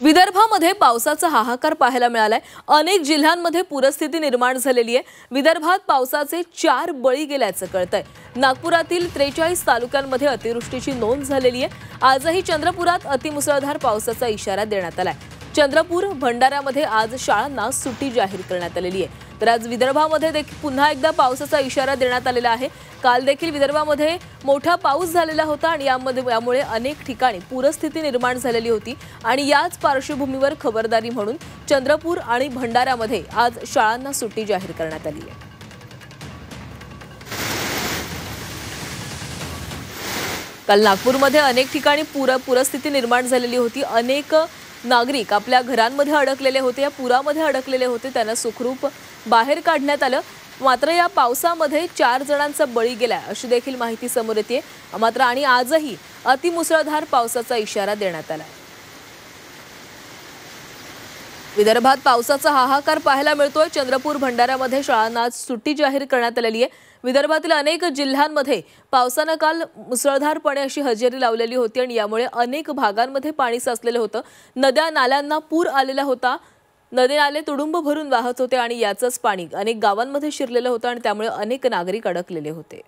विदर्भामध्ये पावसाचा हाहाकार पाहायला मिळालाय। अनेक जिल्ह्यांमध्ये पूरस्थिती निर्माण झालेली आहे। विदर्भात पावसाचे 4 बळी गेल्याचं कळतंय। नागपुरातील 43 तालुक्यांमध्ये अतिवृष्टीची नोंद झालेली आहे। आजही चंद्रपुरात अतिमुसळधार पावसाचा इशारा देण्यात आलाय। चंद्रपूर भंडाऱ्यामध्ये आज शाळांना सुट्टी जाहीर करण्यात आलेली आहे। तर आज विदर्भामध्ये देखील पुन्हा एकदा पावसाचा इशारा देण्यात आलेला आहे। काल देखील विदर्भामध्ये मोठा पाऊस झालेला होता आणि यामुळे अनेक ठिकाणी पूरस्थिती निर्माण झालेली होती आणि याच पार्श्वभूमीवर खबरदारी म्हणून चंद्रपूर आणि भंडाऱ्यामध्ये आज शाळांना सुट्टी जाहीर करण्यात आली आहे। काल नागपूरमध्ये अनेक ठिकाणी पूरस्थिती निर्माण झालेली होती। अनेक नागरिक आपल्या घरांमध्ये अडकलेले होते, या पुरामध्ये अडकलेले होते, त्यांना सुखरूप बाहेर काढण्यात आलं। मात्र या पावसामध्ये 4 जणांचा बळी गेलाय अशी देखील माहिती समोर येते। मात्र आणि आजही अतिमुसळधार पावसाचा इशारा देण्यात आलाय। विदर्भात पावसाचा हाहाकार पाहायला मिळतोय। चंद्रपूर भंडाऱ्यामध्ये शाळांना आज सुट्टी जाहीर करण्यात आलेली आहे। विदर्भातील अनेक जिल्ह्यांमध्ये पावसाने काल मुसळधारपणे अशी हजेरी लावलेली होती आणि यामुळे अनेक भागांमध्ये पाणी साचलेलं होतं। नद्या नाल्यांना पूर आलेला होता। नदी नाले तुडुंब भरून वाहत होते आणि याचंच पाणी अनेक गावांमध्ये शिरलेलं होतं आणि त्यामुळे अनेक नागरिक अडकलेले होते।